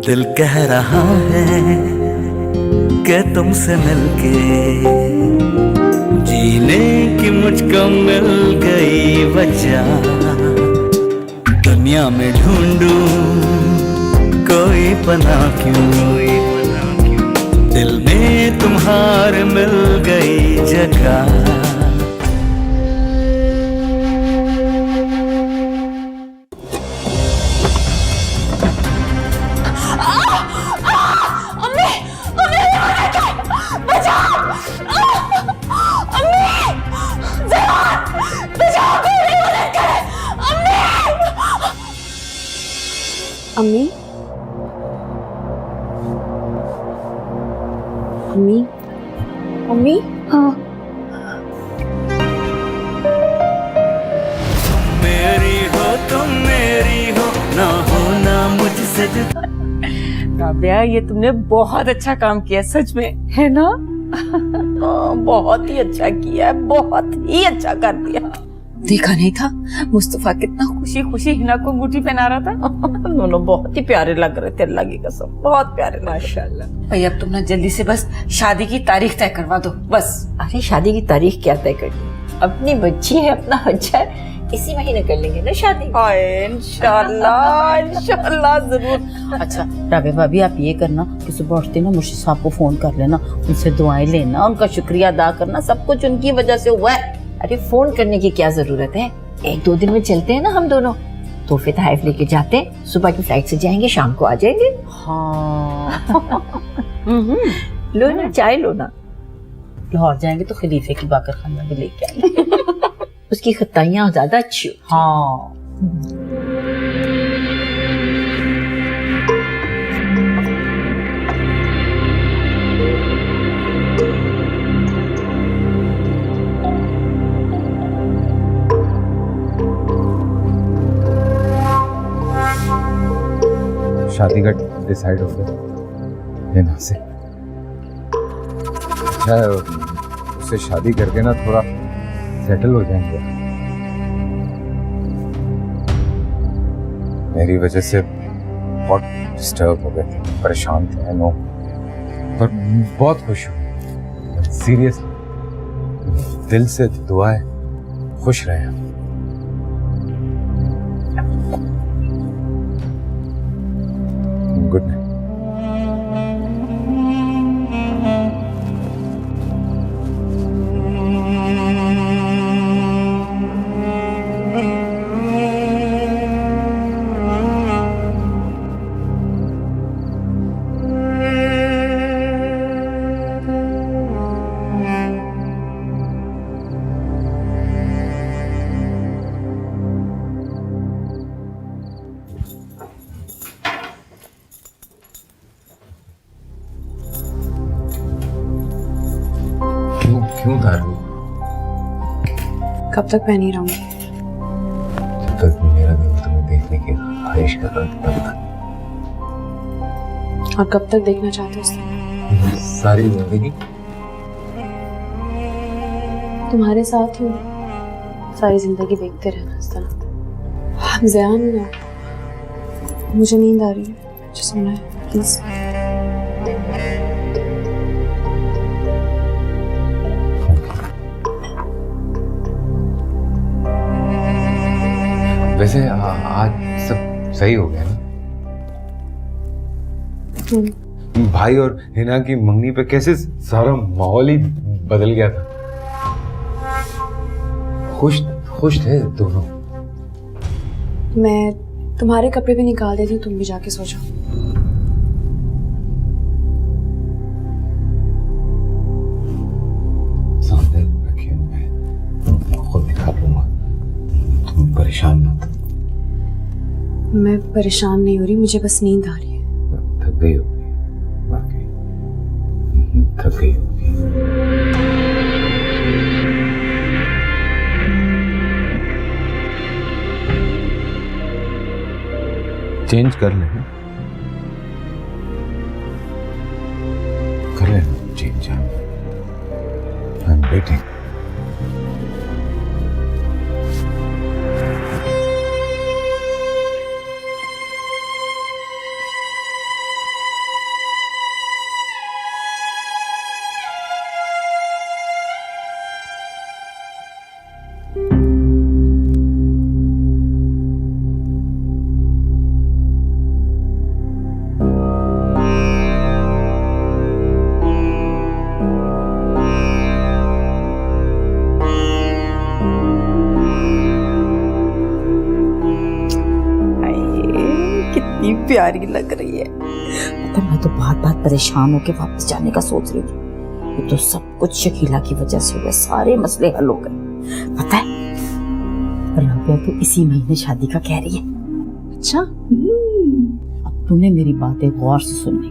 दिल कह रहा है कि तुमसे मिलके जीने की मुझको मिल गई वजह। दुनिया में ढूंढूं कोई पनाह क्यों, दिल में तुम्हारे मिल गई जगह। अम्मी, अम्मी, अम्मी, हाँ। मेरी हो तुम मेरी हो ना होना मुझसे जुदा। राबिया, ये तुमने बहुत अच्छा काम किया, सच में, है ना? बहुत ही अच्छा किया, बहुत ही अच्छा कर दिया। देखा नहीं था मुस्तफा कितना खुशी खुशी हिना को अंगूठी पहना रहा था। दोनों बहुत ही प्यारे लग रहे थे, अल्लाह की कसम, बहुत प्यारे माशाल्लाह। भाई अब तुम ना जल्दी से बस शादी की तारीख तय करवा दो बस। अरे शादी की तारीख क्या तय करनी, अपनी बच्ची है, अपना बच्चा है, इसी महीने कर लेंगे ना शादी। इंशाल्लाह इंशाल्लाह जरूर। अच्छा राबिया भाभी, आप ये करना कि सुबह उठते ना मुर्शिद साहब को फोन कर लेना, उनसे दुआएं लेना, उनका शुक्रिया अदा करना, सब कुछ उनकी वजह से हुआ है। अरे फोन करने की क्या जरूरत है, एक दो दिन में चलते हैं ना हम दोनों, तोहफे तहफ लेके जाते हैं, सुबह की फ्लाइट से जाएंगे, शाम को आ जाएंगे। हाँ। लो ना चाय लो ना। लाहौर जाएंगे तो खलीफे की बाकर खाना भी लेके आएंगे। उसकी खताइयाँ ज्यादा अच्छी होती हैं। हाँ। शादी का डिसाइड हो गया हिना से। अच्छा उससे शादी करके ना थोड़ा सेटल हो जाएंगे। मेरी वजह से बहुत डिस्टर्ब हो गए, परेशान थे नो, पर बहुत खुश हूँ, सीरियस दिल से दुआ है, खुश रहे हम। Good night. क्यों उतार रही? कब तक पहनी रहूंगी? जब तक मेरा दिल तुम्हें देखने की ख्वाहिश कर रहा था तब तक। और कब तक देखना चाहते हो? सारी जिंदगी तुम्हारे साथ ही सारी जिंदगी देखते रहना इस तरह। हम ज़ियान ना, मुझे नींद आ रही है, मुझे सोना है प्लीज। वैसे आज सब सही हो गया ना? भाई और हिना की मंगनी पे कैसे सारा माहौल ही बदल गया था। खुश थे दोनों। मैं तुम्हारे कपड़े भी निकाल देती हूँ, तुम भी जाके सो जाओ। सामने रखिए, मैं खुद दिखा लूंगा, तुम परेशान मत। मैं परेशान नहीं हो रही, मुझे बस नींद आ रही है। थक गई होगी, वाकई थक गई होगी। चेंज कर लेना, चेंज। I am waiting. प्यारी लग रही है। पता है, मैं तो बहुत परेशान होके वापस जाने का सोच रही थी। ये तो सब कुछ शकीला की वजह से हुआ, सारे मसले हल हो गए। पता है, राबिया तो इसी महीने शादी का कह रही है। अच्छा, अब तूने मेरी बातें गौर से सुननी।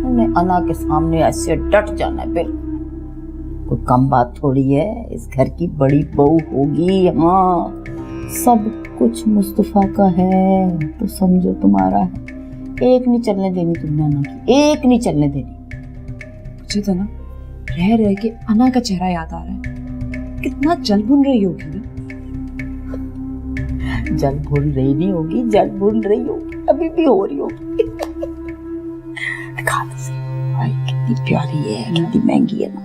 तूने अना के सामने ऐसे डट जाना है, बिल्कुल कोई कम बात थोड़ी है। इस घर की बड़ी बहू होगी। हाँ, सब कुछ मुस्तफा का है तो समझो तुम्हारा है। एक नहीं चलने देनी तुमने अना की, एक नहीं चलने देनी। मुझे तो ना रह रह के अना का चेहरा याद आ रहा है। कितना जल भुन रही होगी ना। जल भूल रही नहीं होगी, जल भूल रही होगी, अभी भी हो रही होगी। दिखा दो सही, भाई कितनी प्यारी है, कितनी महंगी है ना।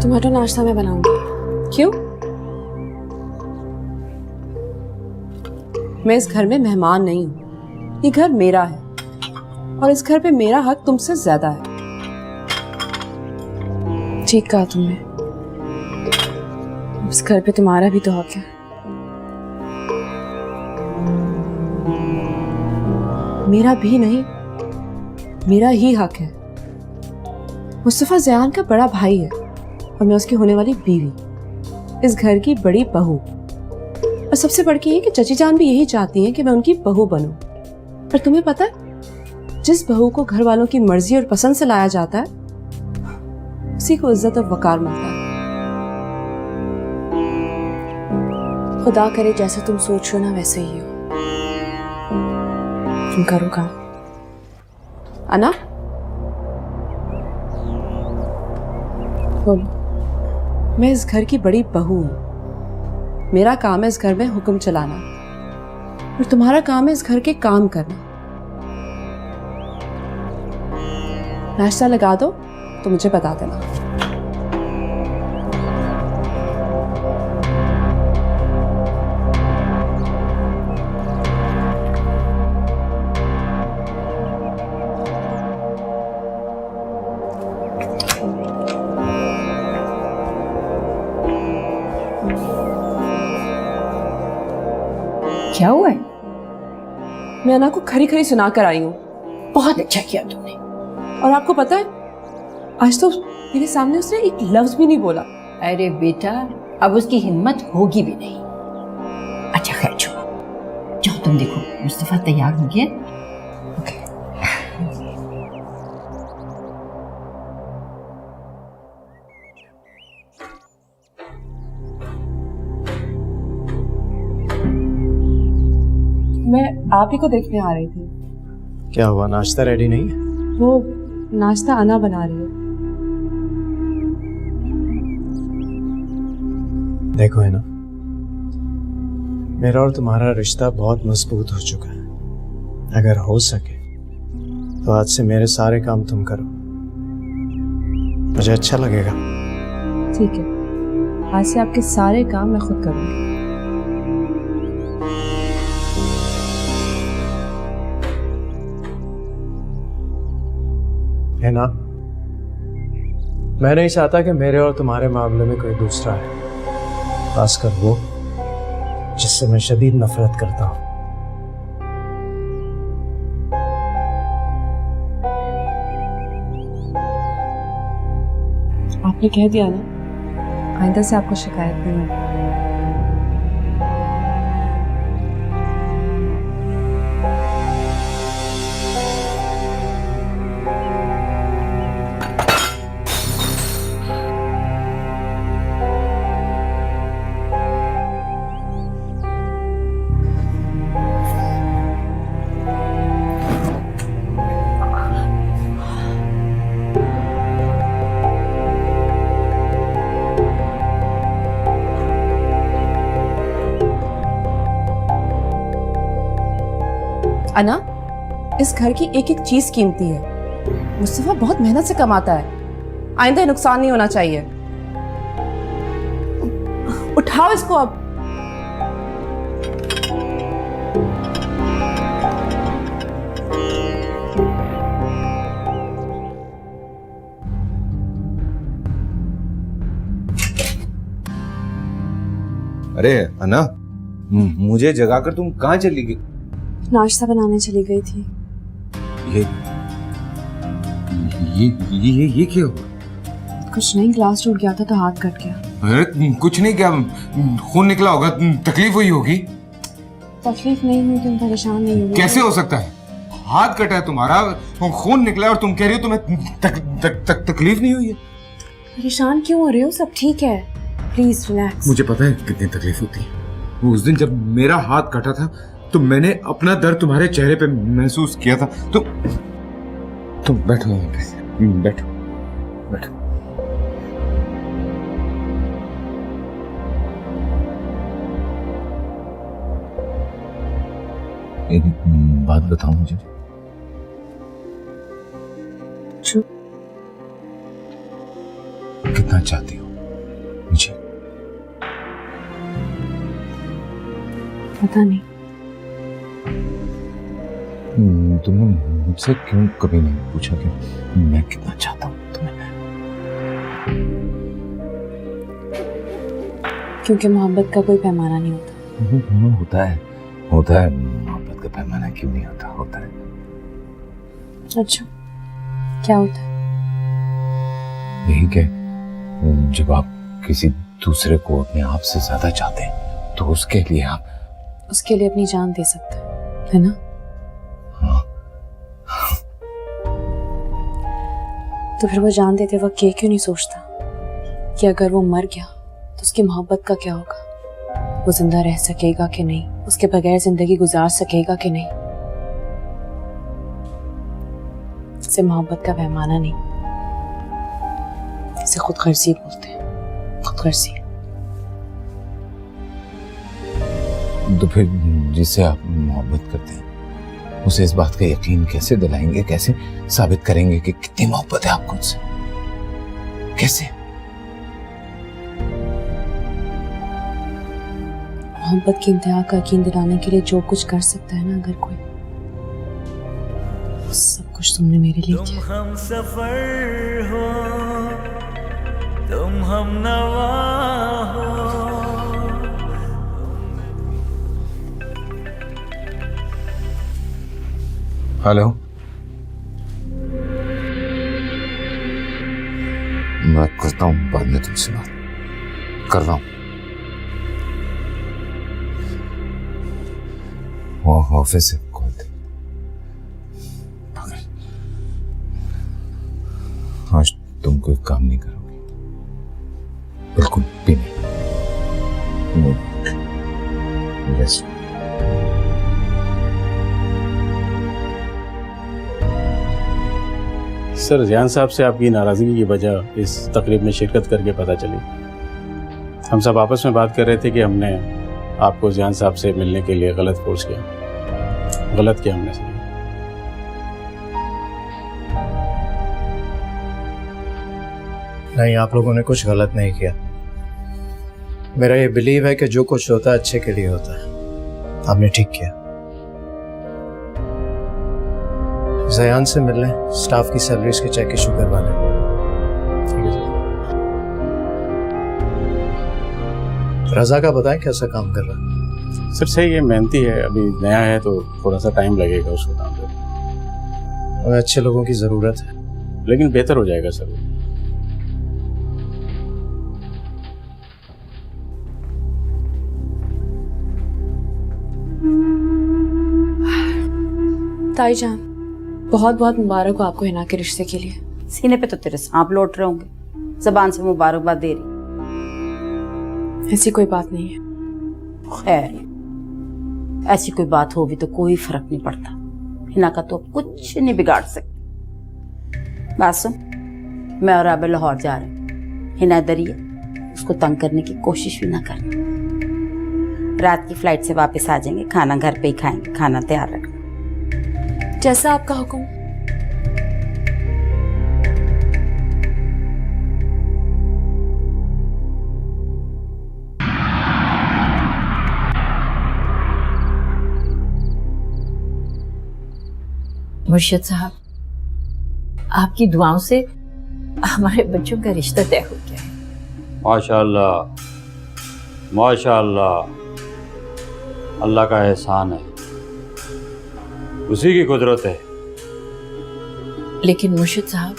टमाटो नाश्ता मैं बनाऊंगी। क्यों? मैं इस घर में मेहमान नहीं हूं। ये घर मेरा है और इस घर पे मेरा हक तुमसे ज्यादा है। ठीक कहा तुमने, इस घर पे तुम्हारा भी तो हक है। मेरा भी नहीं, मेरा ही हक है। मुस्तफा ज़यान का बड़ा भाई है और मैं उसकी होने वाली बीवी, इस घर की बड़ी बहू। और सबसे बढ़ के ये कि चची जान भी यही चाहती हैं कि मैं उनकी बहू बनूं। पर तुम्हें पता है, जिस बहू को घर वालों की मर्जी और पसंद से लाया जाता है, उसी को इज्जत और वकार मिलता है। खुदा करे जैसे तुम सोच रहे हो ना वैसे ही हो। तुम करो काम। अना, बोलो। मैं इस घर की बड़ी बहू हूं। मेरा काम है इस घर में हुक्म चलाना और तुम्हारा काम है इस घर के काम करना। नाश्ता लगा दो तो मुझे बता देना। क्या हुआ है? मैं अना को खरी खरी सुना कर आई हूँ। बहुत अच्छा किया तुमने। और आपको पता है, आज तो मेरे सामने उसने एक लफ्ज भी नहीं बोला। अरे बेटा, अब उसकी हिम्मत होगी भी नहीं। अच्छा खैर छोड़ो, जाओ तुम देखो मुस्तफा तैयार हो गया। ओके। मैं आप ही को देखने आ रही थी। क्या हुआ, नाश्ता रेडी नहीं है? वो नाश्ता अना बना रही है। देखो है ना, मेरा और तुम्हारा रिश्ता बहुत मजबूत हो चुका है। अगर हो सके तो आज से मेरे सारे काम तुम करो, मुझे अच्छा लगेगा। ठीक है, आज से आपके सारे काम मैं खुद करूंगी। है ना, मैं नहीं चाहता कि मेरे और तुम्हारे मामले में कोई दूसरा है, खासकर वो जिससे मैं शदीद नफरत करता हूँ। आपने कह दिया ना, आइंदा से आपको शिकायत नहीं होगी। अना, इस घर की एक एक चीज कीमती है। मुस्तफा बहुत मेहनत से कमाता है, आइंदा ये नुकसान नहीं होना चाहिए। उठाओ इसको अब। अरे अन्ना, मुझे जगाकर तुम कहाँ चली गई? नाश्ता बनाने चली गई थी। ये क्या हुआ? कुछ नहीं, ग्लास टूट गया था तो हाथ कट गया। अरे कुछ नहीं, क्या खून निकला होगा, तकलीफ हुई होगी। तकलीफ नहीं हुई, तुम परेशान नहीं हुई। कैसे हो सकता है? हाथ कटा है तुम्हारा, खून निकला और तुम कह रही हो तुम्हें तकलीफ नहीं हुई है? परेशान क्यों हो रहे हो? सब ठीक है, प्लीज रिलैक्स। मुझे पता है कितनी तकलीफ होती है। उस दिन जब मेरा हाथ कटा था तो मैंने अपना दर्द तुम्हारे चेहरे पे महसूस किया था। तुम बैठो यहाँ पे, बैठो बैठो। एक बात बताओ मुझे, कितना चाहती हो मुझे? पता नहीं। तुमने मुझसे क्यों कभी नहीं पूछा कि मैं कितना चाहता हूँ तुम्हें? क्योंकि मोहब्बत का कोई पैमाना नहीं होता। होता है मोहब्बत का पैमाना क्यों नहीं होता? होता है। अच्छा, क्या होता है? यही कि जब आप किसी दूसरे को अपने आप से ज्यादा चाहते हैं तो उसके लिए अपनी जान दे सकते हैं, है ना? तो फिर वो जान देते वक्त ये क्यों नहीं सोचता कि अगर वो मर गया तो उसकी मोहब्बत का क्या होगा? वो जिंदा रह सकेगा कि नहीं? उसके बगैर जिंदगी गुजार सकेगा कि नहीं? इसे मोहब्बत का पैमाना नहीं, इसे खुदगर्जी बोलते हैं। खुदगर्जी। तो फिर जिससे आप मोहब्बत करते हैं उसे इस बात का यकीन कैसे दिलाएंगे, कैसे साबित करेंगे कि कितनी मोहब्बत है आपको उससे? कैसे? मोहब्बत की इंतहा का यकीन दिलाने के लिए जो कुछ कर सकता है ना अगर कोई, सब कुछ तुमने मेरे लिए तुम किया। हम सफर हो, तुम हम नवा हो। हेलो, मैं करता हूँ बाद में तुमसे बात कर रहा हूँ। वो ऑफिस से कॉल थी। आज तुम कोई काम नहीं करोगे, बिल्कुल भी नहीं। यस। सर, जियान साहब से आपकी नाराज़गी की वजह इस तकरीब में शिरकत करके पता चली। हम सब आपस में बात कर रहे थे कि हमने आपको जियान साहब से मिलने के लिए गलत फोर्स किया। गलत किया हमने सर। नहीं, आप लोगों ने कुछ गलत नहीं किया। मेरा ये बिलीव है कि जो कुछ होता है अच्छे के लिए होता है। आपने ठीक किया। ज़यान से मिलने, स्टाफ की सैलरीज के चेक इशू करवाने। ठीक है सर। रजा का बताएं कैसा काम कर रहा है? सर सही है, मेहनती है, अभी नया है तो थोड़ा सा टाइम लगेगा उसको काम करने। हमें अच्छे लोगों की जरूरत है। लेकिन बेहतर हो जाएगा सर। ताई जान, बहुत बहुत मुबारक हो आपको हिना के रिश्ते के लिए। सीने पे तो तेरे सांप लौट रहे होंगे, जबान से मुबारकबाद दे रही। ऐसी कोई बात नहीं है। खैर, ऐसी कोई बात हो भी तो कोई फर्क नहीं पड़ता। हिना का तो कुछ नहीं बिगाड़ सकती। बात सुन, मैं और आबिर लाहौर जा रहे हैं। हिना इधर ही है, उसको तंग करने की कोशिश भी ना करना। रात की फ्लाइट से वापस आ जाएंगे, खाना घर पे ही खाएंगे। खाना तैयार रखना। जैसा आपका हुक्म। मुर्शिद साहब, आपकी दुआओं से हमारे बच्चों का रिश्ता तय हो गया है। माशाअल्लाह, माशाअल्लाह, अल्लाह का एहसान है, उसी की कुदरत है। लेकिन मुर्शिद साहब,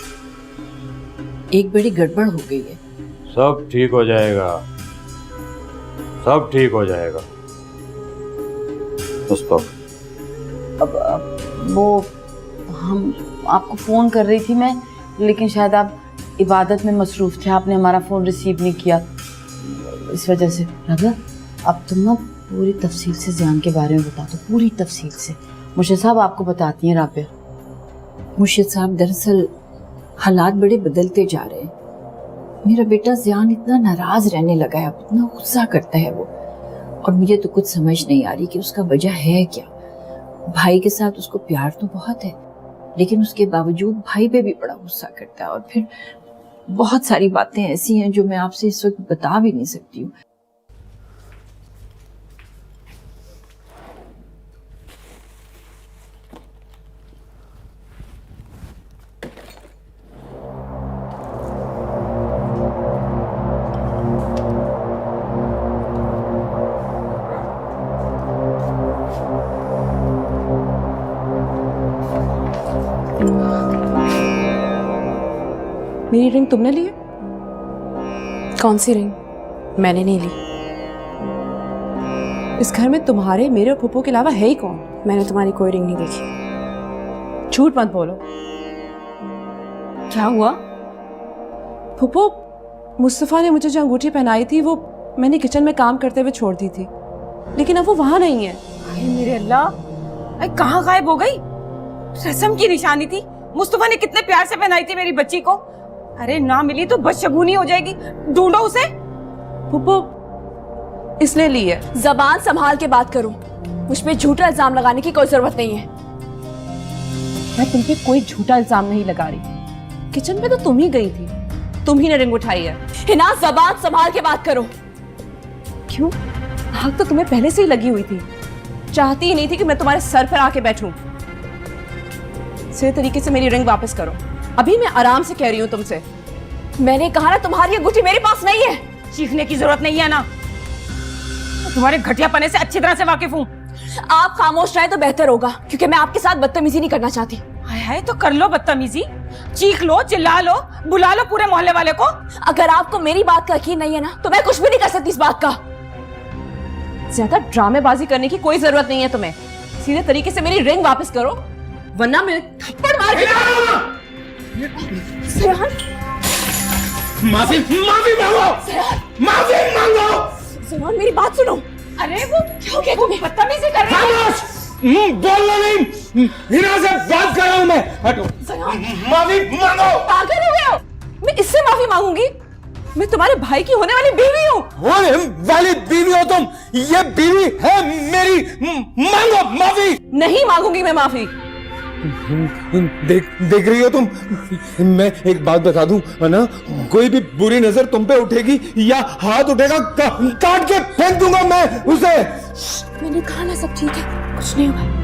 एक बड़ी गड़बड़ हो गई है। सब ठीक हो जाएगा, सब ठीक हो जाएगा। अब वो हम आपको फ़ोन कर रही थी मैं, लेकिन शायद आप इबादत में मसरूफ़ थे, आपने हमारा फ़ोन रिसीव नहीं किया, इस वजह से। राबिया, अब तुम ना पूरी तफसील से ज़ियान के बारे में बता दो, पूरी तफसील से। मुर्शिद साहब आपको बताती हैं राबिया। मुर्शिद साहब, दरअसल हालात बड़े बदलते जा रहे हैं। मेरा बेटा ज़ियान इतना नाराज़ रहने लगा है, अब इतना गुस्सा करता है वो, और मुझे तो कुछ समझ नहीं आ रही कि उसका वजह है क्या। भाई के साथ उसको प्यार तो बहुत है, लेकिन उसके बावजूद भाई पे भी बड़ा गुस्सा करता है, और फिर बहुत सारी बातें ऐसी हैं जो मैं आपसे इस वक्त बता भी नहीं सकती हूँ। मेरी रिंग तुमने ली है? कौन सी रिंग? मैंने नहीं ली। इस घर में तुम्हारे, मेरे और फूफू के अलावा है ही कौन? मैंने तुम्हारी कोई रिंग नहीं देखी। झूठ मत बोलो। क्या हुआ? फूफू, मुस्तफा ने मुझे जो अंगूठी पहनाई थी वो मैंने किचन में काम करते हुए छोड़ दी थी, लेकिन अब वो वहां नहीं है। अरे मेरे अल्लाह, कहाँ गायब हो गई? रस्म की निशानी थी, मुस्तफा ने कितने प्यार से पहनाई थी मेरी बच्ची को। अरे ना मिली तो बदशगुनी हो जाएगी, ढूंढो उसे। फूफू, इसने ली है। जबान संभाल के बात करो, मुझ पे झूठा इल्जाम लगाने की कोई जरूरत नहीं है। मैं तुम पे कोई झूठा इल्जाम नहीं लगा रही। किचन में तो तुम ही गई थी, तुम ही ने रिंग उठाई है। हिना, जबान संभाल के बात करो। क्यों? आग तो तुम्हें पहले से ही लगी हुई थी। चाहती ही नहीं थी कि मैं तुम्हारे सर पर आके बैठूं। सीधे तरीके से मेरी रिंग वापस करो। अभी मैं आराम से कह रही हूँ तुमसे। मैंने कहा ना, तुम्हारी अंगूठी मेरे पास नहीं है। चीखने की जरूरत नहीं है ना, तुम्हारे घटियापने से अच्छी तरह से वाकिफ हूँ। आप खामोश रहे तो बेहतर होगा, क्योंकि मैं आपके साथ बदतमीजी नहीं करना चाहती। हाय हाय, तो कर लो बदतमीजी, चीख लो, चिल्ला लो, बुला लो पूरे मोहल्ले वाले को। अगर आपको मेरी बात का यकीन नहीं है ना, तो मैं कुछ भी नहीं कर सकती इस बात का। ज्यादा ड्रामेबाजी करने की कोई जरूरत नहीं है तुम्हें। सीधे तरीके से मेरी रिंग वापस करो, वरना मैं थप्पड़ मार के माफी मांगो, माफी मांगो। ज़ियान, मेरी बात सुनो। अरे वो क्या हो गया तुम्हें? बदतमीजी कर रही हो। बोलना नहीं, हिना से बात कर रहा हूं मैं। हटो। माफी मांगो। पागल हो गए हो? मैं इससे माफी मांगूंगी? मैं तुम्हारे भाई की होने वाली बीवी हूँ। होने वाली बीवी हो तुम? ये बीवी है मेरी। मांगो माफी। नहीं मांगूंगी मैं माफी। देख रही हो तुम, मैं एक बात बता दूं ना, कोई भी बुरी नजर तुम पे उठेगी या हाथ उठेगा, काट के फेंक दूंगा मैं उसे। मैंने कहा ना, सब ठीक है, कुछ नहीं हुआ।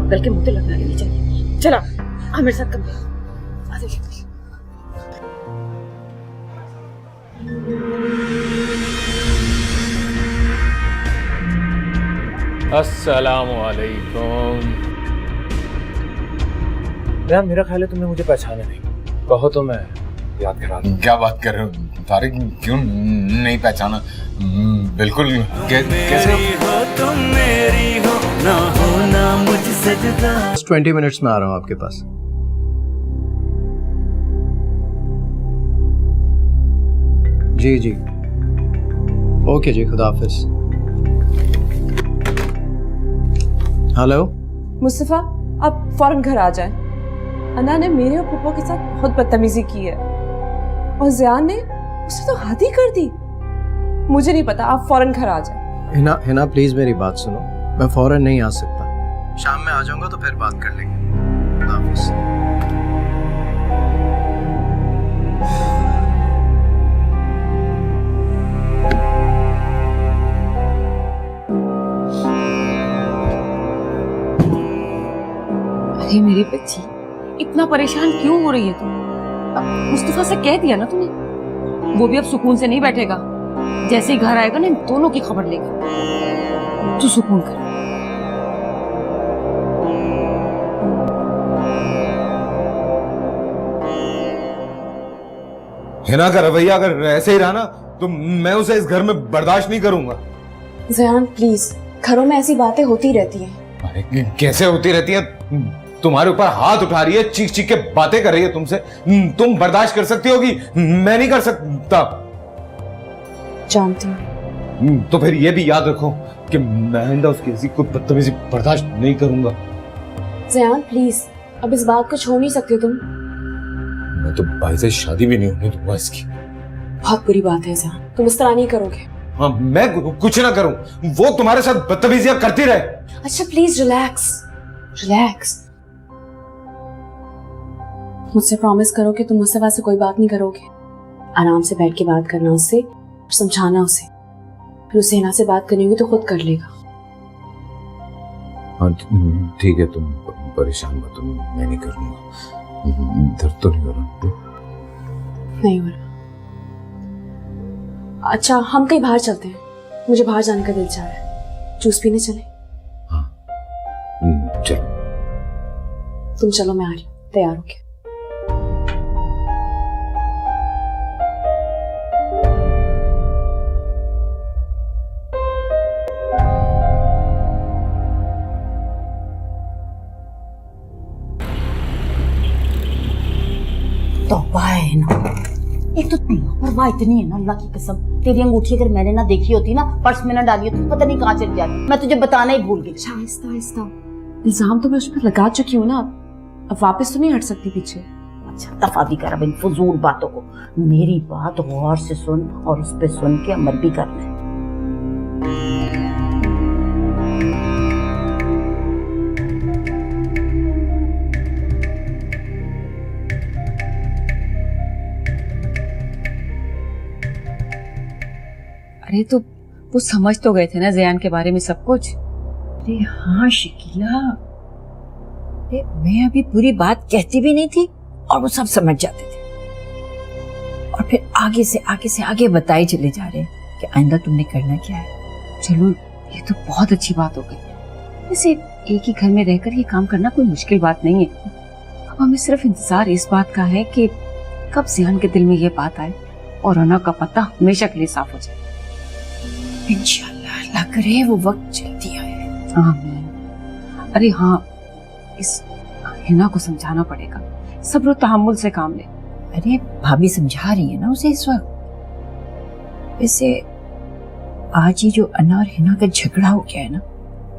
पागल के मुंह पे लगना नहीं चाहिए। चला आ मेरे साथ कमरे। आ जा। अस्सलामुअलैकुम। यार मेरा ख्याल है तुमने मुझे पहचाना नहीं, कहो तो मैं याद करा दूं। क्या बात कर रहे हो तारिक, क्यों नहीं पहचाना? बिल्कुल कैसे हो तुम मेरी हो ना मुझसे जुदा। 20 मिनट्स में आ रहा हूँ आपके पास। जी जी ओके जी, खुदा हाफिज। हेलो मुस्तफा, आप फौरन घर आ जाएं। अना ने मेरे और पप्पा के साथ बहुत बदतमीजी की है और जियान ने उसे तो हद ही कर दी। मुझे नहीं पता, आप फौरन घर आ जाएं। हिना प्लीज मेरी बात सुनो, मैं फौरन नहीं आ सकता, शाम में आ जाऊंगा तो फिर बात कर लेंगे। खुदा हाफिज। अरे मेरी बच्ची, इतना परेशान क्यों हो रही है तुम? मुस्तफा से कह दिया ना तूने, वो भी अब सुकून से नहीं बैठेगा। जैसे ही घर आएगा ना, इन दोनों की खबर लेगा। तू सुकून कर। हिना का रवैया अगर ऐसे ही रहा ना तो मैं उसे इस घर में बर्दाश्त नहीं करूंगा। जयान प्लीज, घरों में ऐसी बातें होती रहती हैं। अरे कैसे होती रहती है? तुम्हारे ऊपर हाथ उठा रही है, चीख चीख के बातें कर रही है तुमसे। तुम बर्दाश्त कर सकती होगी, मैं नहीं कर सकता। जानती हूँ। तो फिर ये भी याद रखो कि मैं आइंदा उसकी ऐसी कोई बदतमीजी बर्दाश्त नहीं करूंगा। जयान प्लीज, अब इस बात को छोड़ नहीं सकते तुम। मैं तो भाई से शादी भी नहीं होने दूंगा इसकी। बहुत बुरी बात है जयान, तुम इस तरह नहीं करोगे। हाँ, मैं कुछ ना करूं, वो तुम्हारे साथ बदतमीजियां करती रहे। अच्छा प्लीज रिलैक्स रिलैक्स। मुझसे प्रॉमिस करो कि तुम मुस्तफा से कोई बात नहीं करोगे। आराम से बैठ के बात करना उससे और समझाना उसे। फिर उसे हिना से बात करनी होगी तो खुद कर लेगा। हाँ ठीक है, तुम परेशान मत, मैं नहीं करूँगा। दर्द तो नहीं हो रहा? नहीं हो रहा। अच्छा हम कहीं बाहर चलते हैं, मुझे बाहर जाने का दिल चाह रहा है। जूस पीने चले? हाँ चलो। तुम चलो, मैं आ रही हूँ, तैयार होके। तौबा है ना, एक तो लापरवाह इतनी है ना, अल्लाह की कसम। तेरी अंगूठी अगर मैंने ना देखी होती ना, पर्स में ना डाली होती, पता नहीं कहाँ चली जाती। मैं तुझे बताना ही भूल गई। आहिस्ता आहिस्ता, इल्जाम तो मैं उस पर लगा चुकी हूँ ना, अब वापस तो नहीं हट सकती पीछे। अच्छा दफा भी कर अब इन फजूल बातों को। मेरी बात गौर से सुन और उस पर सुन के अमल भी करना है। अरे तो वो समझ तो गए थे ना जियान के बारे में सब कुछ? अरे हाँ शकीला, अरे मैं अभी पूरी बात कहती भी नहीं थी और वो सब समझ जाते थे, और फिर आगे से आगे बताए चले जा रहे हैं कि आइंदा तुमने करना क्या है। चलो ये तो बहुत अच्छी बात हो गई। वैसे एक ही घर में रहकर ये काम करना कोई मुश्किल बात नहीं है। अब हमें सिर्फ इंतजार इस बात का है कि कब जियान के दिल में ये बात आए और अना का पता हमेशा के लिए साफ हो जाए। इंशाअल्लाह, अल्लाह करे वो वक्त जल्दी आए। आमीन। अरे हाँ, इस हिना को समझाना पड़ेगा, सब्र और तहम्मुल से काम ले। अरे भाभी समझा रही है ना उसे इस वक्त। वैसे आज ही जो अना और हिना का झगड़ा हो गया है ना,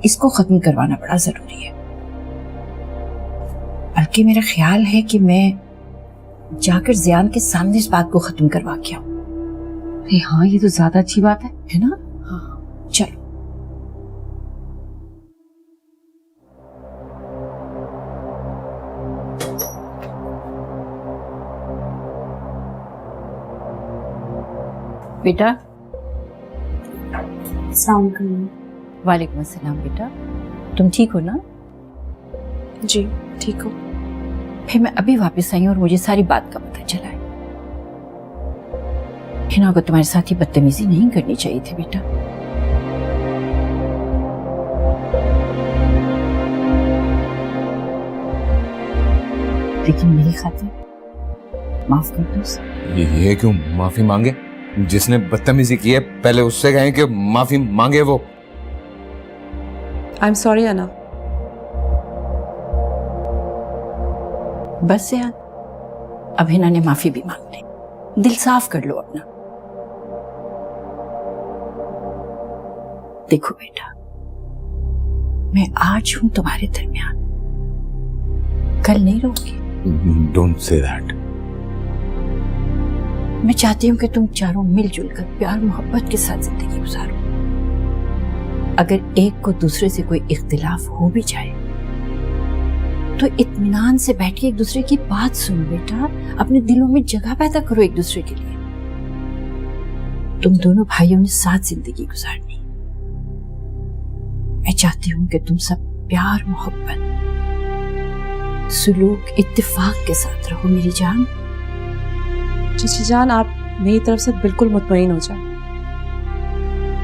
इसको खत्म करवाना बड़ा जरूरी है। बल्कि मेरा ख्याल है कि मैं जाकर जियान के सामने इस बात को खत्म करवा के आऊं। अरे हाँ, ये तो ज्यादा अच्छी बात है ना? हाँ चलो। बेटा। अस्सलाम वालेकुम। वालेकुम अस्सलाम बेटा, तुम ठीक हो ना? जी ठीक हो। फिर मैं अभी वापस आई और मुझे सारी बात का पता चला है। हिना को तुम्हारे साथ ही बदतमीजी नहीं करनी चाहिए थी बेटा। लेकिन मेरी खातिर माफ कर दो उसे। ये क्यों माफी मांगे? जिसने बदतमीजी की है पहले उससे कहें कि माफी मांगे वो। आई एम सॉरी अना। बस यार, अब हिना ने माफी भी मांग ली। दिल साफ कर लो अपना। देखो बेटा, मैं आज हूं तुम्हारे दरमियान, कल नहीं रहूंगी। Don't say that. मैं चाहती हूँ कि तुम चारों मिलजुल कर प्यार मोहब्बत के साथ जिंदगी गुजारो। अगर एक को दूसरे से कोई इख्तिलाफ हो भी जाए तो इत्मीनान से बैठ के एक दूसरे की बात सुनो बेटा। अपने दिलों में जगह पैदा करो एक दूसरे के लिए। तुम दोनों भाइयों ने साथ जिंदगी गुजारनी। मैं चाहती हूँ कि तुम सब प्यार मोहब्बत सुलूक इत्तेफाक के साथ रहो मेरी जान। चची जान, आप मेरी तरफ से बिल्कुल मुतमईन हो जाए।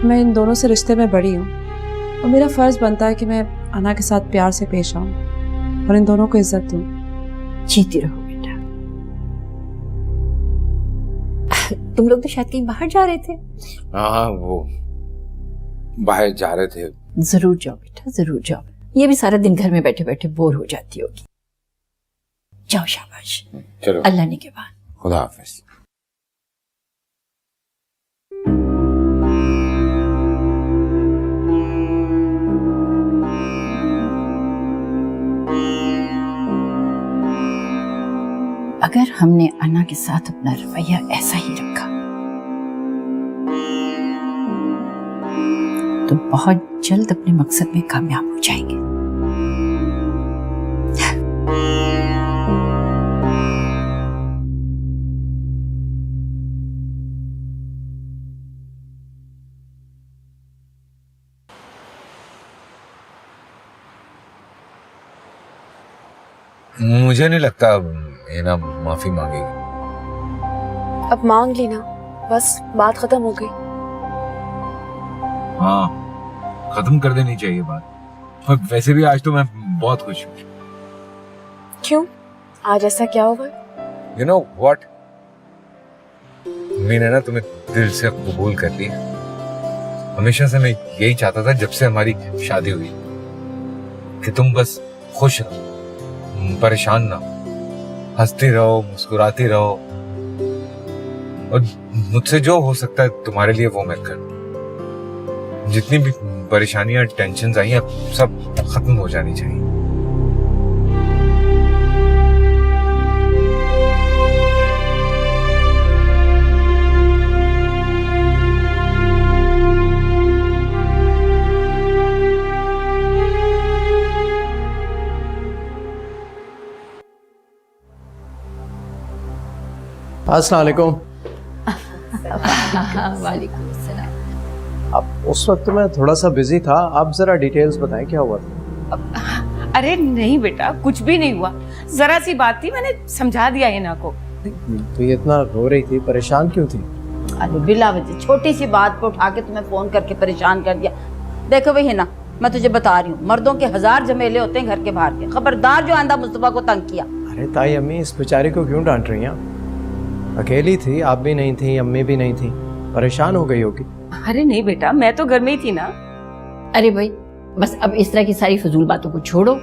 मैं इन दोनों से रिश्ते में बड़ी हूँ और मेरा फर्ज बनता है कि मैं अना के साथ प्यार से पेश आऊं और इन दोनों को इज्जत दूं। जीती रहो बेटा। तुम लोग तो शायद कहीं बाहर जा रहे थे। हाँ, वो बाहर जा रहे थे। जरूर जाओ बेटा, जरूर जाओ। ये भी सारा दिन घर में बैठे बैठे बोर हो जाती होगी। जाओ, शाबाश। चलो, अल्लाह ने के बाद। खुदा हाफिज। अगर हमने अन्ना के साथ अपना रवैया ऐसा ही रखा तो बहुत जल्द अपने मकसद में कामयाब हो जाएंगे। मुझे नहीं लगता हिना माफी मांगेगी। अब मांग ली ना, बस बात खत्म हो गई। हाँ, खत्म कर देनी चाहिए बात। और वैसे भी आज तो मैं बहुत खुश हूँ। क्यों? आज ऐसा क्या हुआ? You know what? मैंने ना तुम्हें दिल से कबूल कर लिया। हमेशा से मैं यही चाहता था जब से हमारी शादी हुई कि तुम बस खुश रहो, परेशान ना, हंसती रहो, मुस्कुराती रहो और मुझसे जो हो सकता है तुम्हारे लिए वो मैं करूं। जितनी भी परेशानियां, टेंशन आई हैं, सब खत्म हो जानी चाहिए। अस्सलाम वालेकुम। वालेकुम सलाम। अब उस वक्त मैं थोड़ा सा बिजी था, आप जरा डिटेल्स बताएं क्या हुआ था। अरे नहीं बेटा, कुछ भी नहीं हुआ। जरा सी बात थी, मैंने समझा दिया हिना को। तो ये इतना रो रही थी, परेशान क्यों थी? अरे बिला वजह छोटी सी बात को उठा के तुम्हें फोन करके परेशान कर दिया। देखो भाई हिना, मैं तुझे बता रही हूँ, मर्दों के 1000 झमेले होते हैं घर के बाहर के। खबरदार जो आंदा मुस्तफा को तंग किया। अरे ताई अम्मी, इस बेचारे को क्यों डांट रही हैं? अकेली थी, आप भी नहीं थी, अम्मी भी नहीं थी, परेशान हो गई होगी। अरे नहीं बेटा, मैं तो घर में ही थी ना। अरे भाई बस अब इस तरह की सारी फजूल बातों को छोड़ो,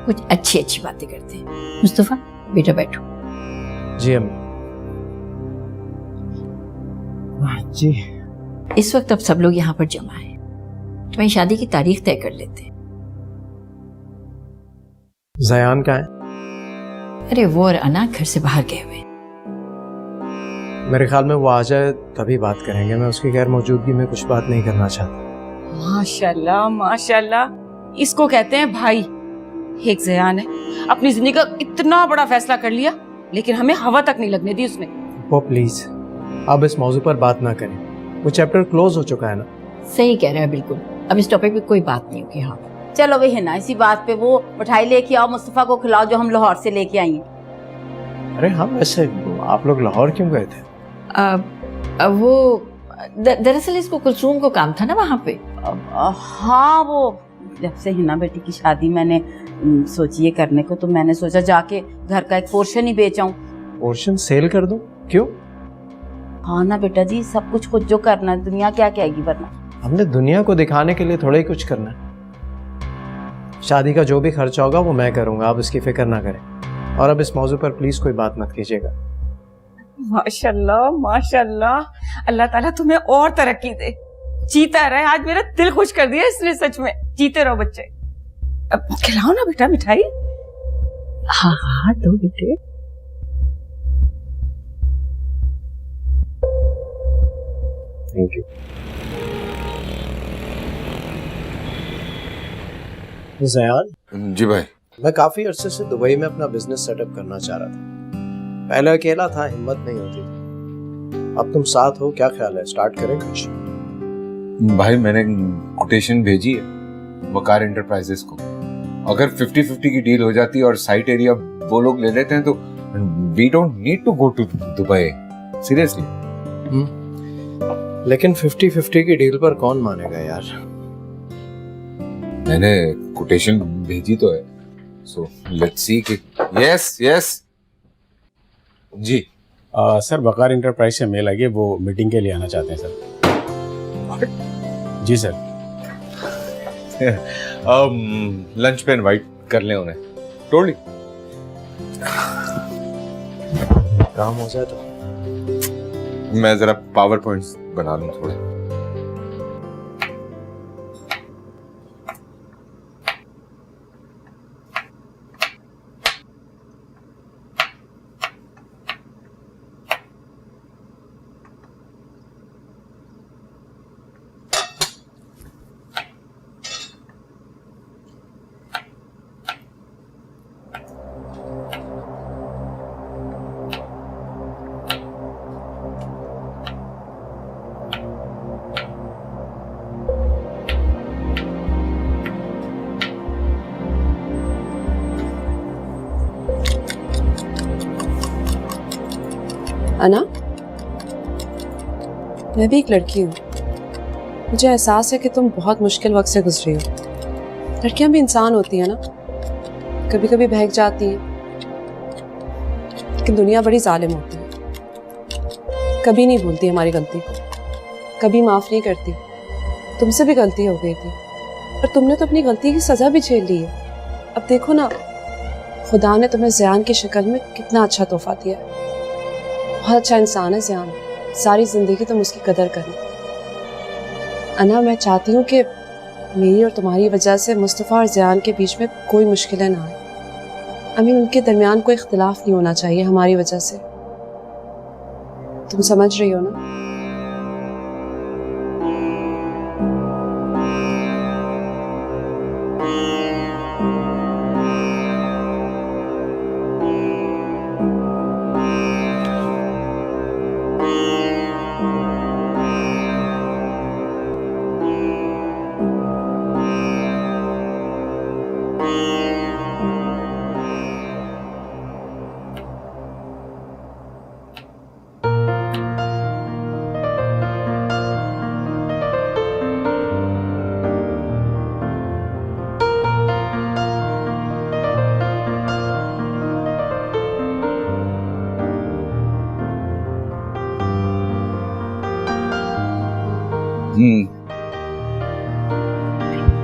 कुछ अच्छी अच्छी बातें करते हैं। मुस्तफा बेटा बैठो। जी अम्मी। जी। इस वक्त अब सब लोग यहाँ पर जमा हैं, तुम्हारी शादी की तारीख तय कर लेते हैं। ज़यान कहाँ है? अरे वो और अना घर से बाहर गए हुए। मेरे ख्याल में वो आ जाए तभी बात करेंगे। मैं उसकी गैर मौजूदगी में कुछ बात नहीं करना चाहता। माशाल्लाह माशाल्लाह, इसको कहते हैं भाई। एक ज़यान है, अपनी जिंदगी का इतना बड़ा फैसला कर लिया, लेकिन हमें हवा तक नहीं लगने दी उसने। वो प्लीज अब इस मौजू पर बात ना करें, वो चैप्टर क्लोज हो चुका है ना। सही कह रहा है बिल्कुल, अब इस टॉपिक पे कोई बात नहीं होगी। हाँ चलो वही है ना, इसी बात पे वो मिठाई लेके आओ, मुस्तफा को खिलाओ जो हम लाहौर से लेके आई हैं। अरे हाँ, वैसे आप लोग लाहौर क्यों गए थे? वो दरअसल इसको कुलसूम को काम था ना वहाँ पे। हाँ, वो जब से हिना बेटी की शादी मैंने सोची है करने को, तो मैंने सोचा जाके घर का एक पोर्शन ही बेचाऊं। पोर्शन सेल कर दूं? क्यों? हाँ ना बेटा जी, सब कुछ खुद जो करना है, दुनिया क्या कहेगी वरना। हमने दुनिया को दिखाने के लिए थोड़ा ही कुछ करना है। शादी का जो भी खर्चा होगा वो मैं करूंगा, आप इसकी फिक्र ना करें। और अब इस मौजू पर प्लीज कोई बात मत कीजिएगा। माशाल्लाह माशाल्लाह, अल्लाह ताला तुम्हें और तरक्की दे, जीता रहे। आज मेरा दिल खुश कर दिया इसने, सच में। जीते रहो बच्चे। अब खिलाओ ना बेटा मिठाई। हाँ हाँ दो बेटे। Thank you. ज़यान जी भाई। मैं काफी अरसे से दुबई में अपना बिजनेस सेटअप करना चाह रहा था। पहले अकेला था, हिम्मत नहीं होती थी। अब तुम साथ हो, क्या ख्याल है स्टार्ट करें कुछ? भाई मैंने कोटेशन भेजी है वकार एंटरप्राइजेस को। अगर 50-50 की डील हो जाती है और साइट एरिया वो लोग ले लेते हैं तो we don't need to go to Dubai, seriously. लेकिन 50-50 की डील पर कौन मानेगा यार? मैंने कोटेशन भेजी तो है, सो लेट्स सी कि यस जी। सर वकार एंटरप्राइज से मेल आई है, वो मीटिंग के लिए आना चाहते हैं सर। जी सर। लंच पे इनवाइट कर लें उन्हें, टोटली। काम हो जाए तो। मैं जरा पावर पॉइंट्स बना लूं थोड़े। अना, मैं भी एक लड़की हूँ। मुझे एहसास है कि तुम बहुत मुश्किल वक्त से गुजरी हो। लड़कियां भी इंसान होती हैं ना, कभी कभी बहक जाती हैं, लेकिन दुनिया बड़ी जालिम होती है। कभी नहीं भूलती हमारी गलती को, कभी माफ़ नहीं करती। तुमसे भी गलती हो गई थी, पर तुमने तो अपनी गलती की सज़ा भी झेल ली है। अब देखो ना, खुदा ने तुम्हें ज़यान की शक्ल में कितना अच्छा तोहफा दिया है। बहुत अच्छा इंसान है ज़यान, सारी ज़िंदगी तुम उसकी कदर करना। अना, मैं चाहती हूँ कि मेरी और तुम्हारी वजह से मुस्तफ़ा और ज़यान के बीच में कोई मुश्किलें ना आए। आई मीन, उनके दरमियान कोई इख्तिलाफ नहीं होना चाहिए हमारी वजह से। तुम समझ रही हो ना?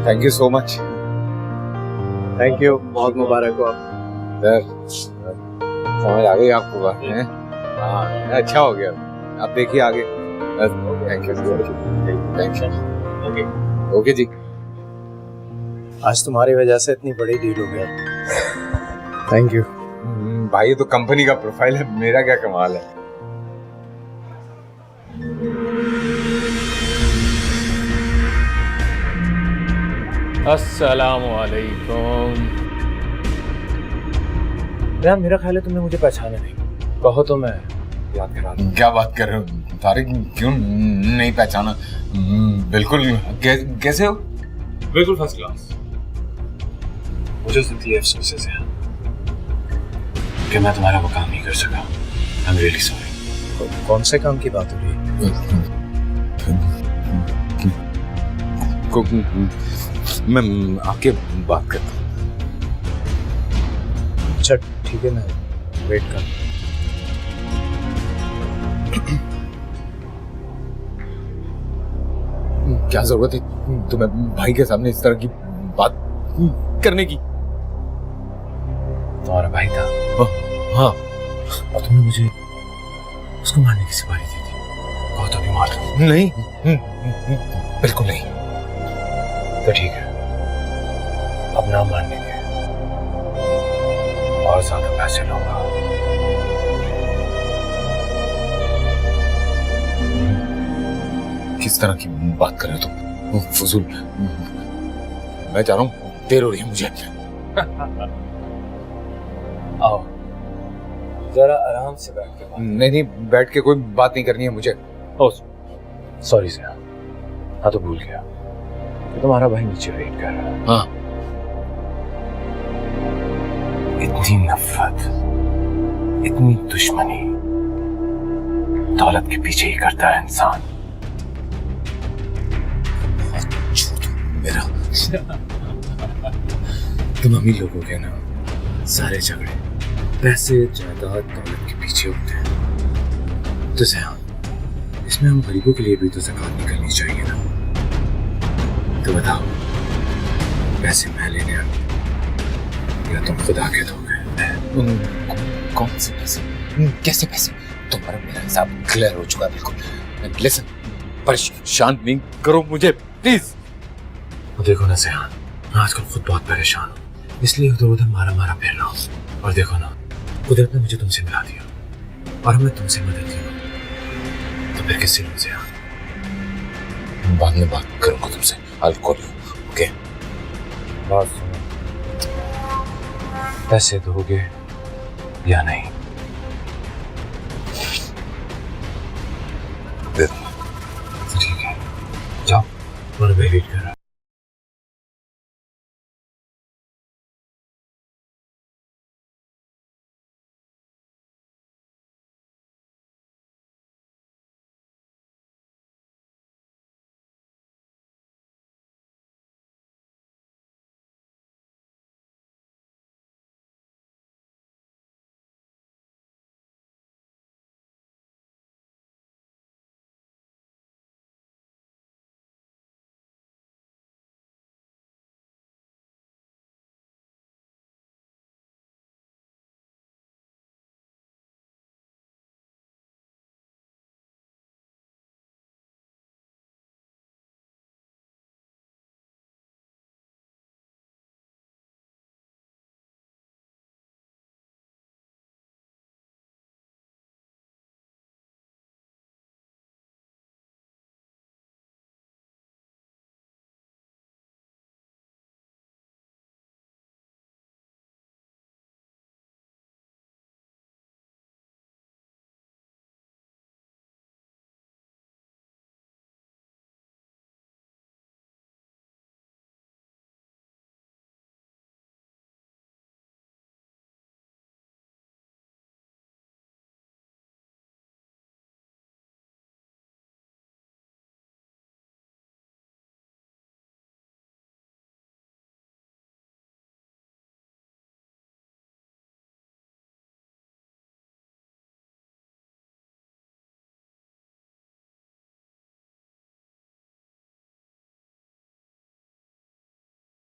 Thank you so much. Thank you, बहुत मुबारक हो आप। समझ आ गई आपको बात है? हाँ, अच्छा हो गया। आप देखिए आगे। Thank you. ओके जी। आज तुम्हारी वजह से इतनी बड़ी डील हो गई। थैंक यू भाई, ये तो कंपनी का प्रोफाइल है, मेरा क्या कमाल है। अस्सलामु अलैकुम। यार, मेरा ख्याल है तुमने मुझे पहचाना नहीं। कहो तो मैं याद करा दूं। क्या बात कर रहे हो तारिक, क्यों नहीं पहचाना? बिल्कुल। कैसे हो? बिल्कुल फर्स्ट क्लास। मुझे जिंदगी अफसोस है ज़िया कि मैं तुम्हारा वो काम नहीं कर सका। I am really sorry. कौन से काम की बात हो रही है? मैं आपके बात करता हूँ। अच्छा ठीक है, मैं वेट कर। क्या जरूरत है तुम्हें भाई के सामने इस तरह की बात करने की? तुम्हारा भाई था हाँ, और तुमने मुझे उसको मारने की सिफारिश दी थी। कहो तो नहीं मार दूं। नहीं, बिल्कुल नहीं। तो ठीक है, अब ना मारने के और ज्यादा पैसे लूंगा। किस तरह की बात कर रहे हो तुम? फजूल। मैं चाह रहा हूँ, देर हो रही है मुझे। आओ जरा आराम से बैठ के बात। नहीं, बैठ के कोई बात नहीं करनी है मुझे। ओह सॉरी ज़िया, हाँ तो भूल गया कि तुम्हारा भाई नीचे वेट कर रहा है। हाँ। इतनी नफरत, इतनी दुश्मनी दौलत के पीछे ही करता है इंसान। मेरा तुम अमीर लोगों के ना सारे झगड़े पैसे जायदाद दौलत के पीछे होते हैं। तो ज़िया, इसमें हम गरीबों के लिए भी तो ज़कात निकलनी चाहिए ना। तो बताओ, पैसे मैं लेने आऊं या तुम खुदा के दोगे? कौन से पैसे? कैसे पैसे? तुम्हारा मेरा हिसाब क्लियर हो चुका है बिल्कुल। लिसन, परेशान नहीं करो मुझे प्लीज। देखो ना ज़िया, मैं आजकल खुद बहुत परेशान हूँ, इसलिए उधर उधर मारा मारा फिर रहा हूँ। और देखो ना, कुदरत ने मुझे तुमसे मिला दिया और मैं तुमसे मदद ली, तो फिर किससे लूं ज़िया? बाद में बात करूंगा तुमसे। I'll call you, okay? बात सुनो, पैसे दोगे या नहीं? दे दूंगा। ठीक है, जाओ, और मैं वेट कर रहा हूं।